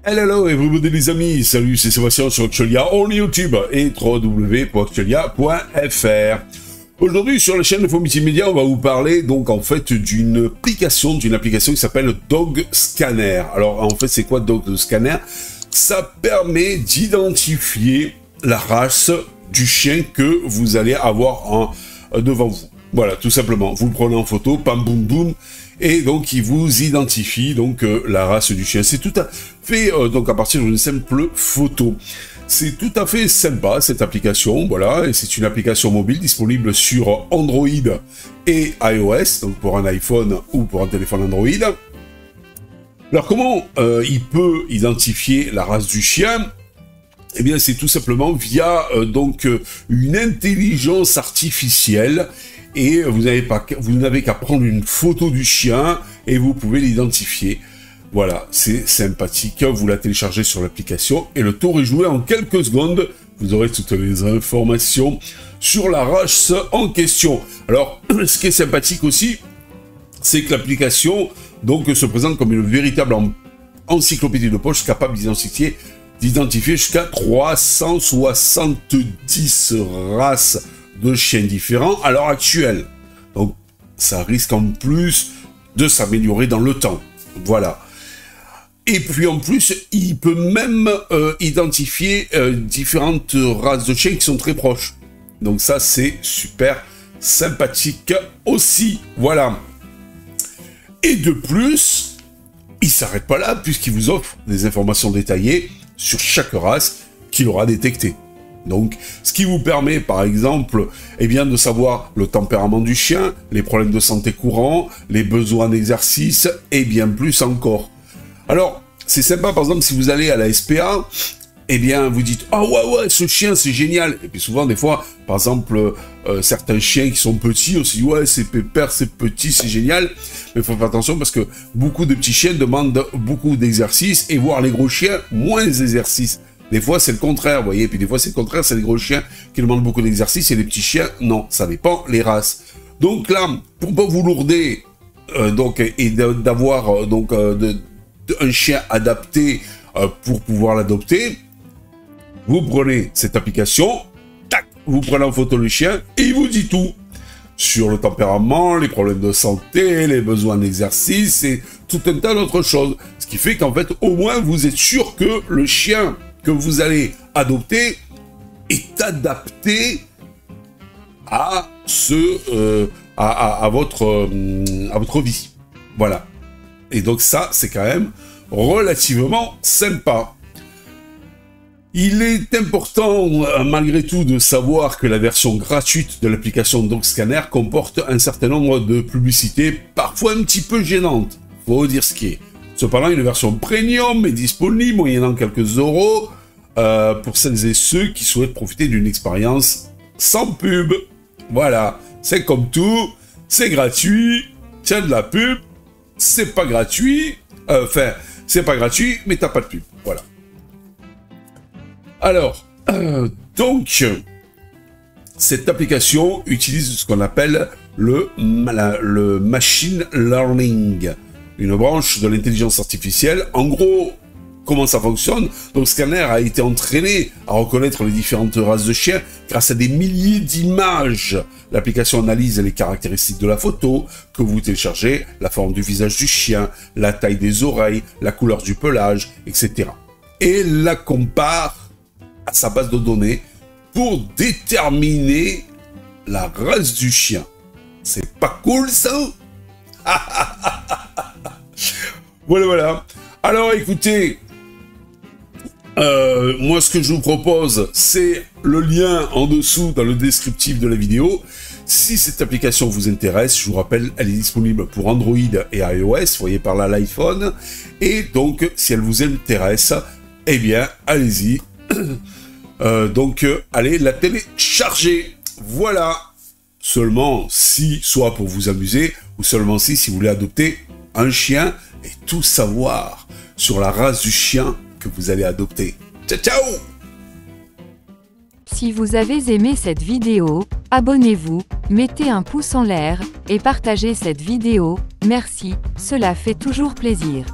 Hello everybody les amis, salut, c'est Sébastien sur Actualia on YouTube et www.actualia.fr. Aujourd'hui sur la chaîne Info Multimédia, on va vous parler donc en fait d'une application qui s'appelle Dog Scanner. Alors en fait c'est quoi Dog Scanner? Ça permet d'identifier la race du chien que vous allez avoir devant vous. Voilà, tout simplement. Vous le prenez en photo, pam boum boum, et donc il vous identifie donc la race du chien. C'est tout à fait donc à partir d'une simple photo. C'est tout à fait sympa cette application, voilà, et c'est une application mobile disponible sur Android et iOS, donc pour un iPhone ou pour un téléphone Android. Alors comment il peut identifier la race du chien? Eh bien c'est tout simplement via donc une intelligence artificielle. Et vous n'avez qu'à prendre une photo du chien et vous pouvez l'identifier. Voilà, c'est sympathique. Vous la téléchargez sur l'application et le tour est joué en quelques secondes. Vous aurez toutes les informations sur la race en question. Alors, ce qui est sympathique aussi, c'est que l'application donc se présente comme une véritable encyclopédie de poche capable d'identifier jusqu'à 370 races de chiens différents à l'heure actuelle. Donc, ça risque en plus de s'améliorer dans le temps. Voilà. Et puis en plus, il peut même identifier différentes races de chiens qui sont très proches. Donc ça, c'est super sympathique aussi. Voilà. Et de plus, il ne s'arrête pas là, puisqu'il vous offre des informations détaillées sur chaque race qu'il aura détectée. Donc, ce qui vous permet, par exemple, eh bien, de savoir le tempérament du chien, les problèmes de santé courants, les besoins d'exercice, et bien plus encore. Alors, c'est sympa, par exemple, si vous allez à la SPA, eh bien, vous dites « Ah ouais, ce chien, c'est génial !» Et puis souvent, des fois, par exemple, certains chiens qui sont petits, on se dit « Ouais, c'est pépère, c'est petit, c'est génial !» Mais il faut faire attention parce que beaucoup de petits chiens demandent beaucoup d'exercice, et voir les gros chiens, moins d'exercice. Des fois, c'est le contraire, vous voyez, et puis des fois, c'est le contraire, c'est les gros chiens qui demandent beaucoup d'exercice, et les petits chiens, non, ça dépend les races. Donc là, pour pas vous lourder, et d'avoir un chien adapté pour pouvoir l'adopter, vous prenez cette application, tac, vous prenez en photo le chien, et il vous dit tout sur le tempérament, les problèmes de santé, les besoins d'exercice, et tout un tas d'autres choses. Ce qui fait qu'en fait, au moins, vous êtes sûr que le chien que vous allez adopter est adapté à votre vie. Voilà. Et donc ça, c'est quand même relativement sympa. Il est important, malgré tout, de savoir que la version gratuite de l'application Dog Scanner comporte un certain nombre de publicités, parfois un petit peu gênantes. Faut dire ce qui est. Cependant, une version premium est disponible, moyennant quelques euros, pour celles et ceux qui souhaitent profiter d'une expérience sans pub. Voilà, c'est comme tout, c'est gratuit, tiens de la pub, c'est pas gratuit, c'est pas gratuit, mais t'as pas de pub, voilà. Alors, donc, cette application utilise ce qu'on appelle le machine learning, une branche de l'intelligence artificielle. En gros, comment ça fonctionne? Donc, Scanner a été entraîné à reconnaître les différentes races de chiens grâce à des milliers d'images. L'application analyse les caractéristiques de la photo que vous téléchargez, la forme du visage du chien, la taille des oreilles, la couleur du pelage, etc. Et la compare à sa base de données pour déterminer la race du chien. C'est pas cool, ça? Voilà. Alors, écoutez, moi, ce que je vous propose, c'est le lien en dessous dans le descriptif de la vidéo. Si cette application vous intéresse, je vous rappelle, elle est disponible pour Android et iOS, vous voyez par là l'iPhone. Et donc, si elle vous intéresse, eh bien, allez-y. Allez la télécharger. Voilà. Seulement si, soit pour vous amuser, ou seulement si vous voulez adopter un chien et tout savoir sur la race du chien que vous allez adopter. Ciao, ciao! Si vous avez aimé cette vidéo, abonnez-vous, mettez un pouce en l'air, et partagez cette vidéo, merci, cela fait toujours plaisir.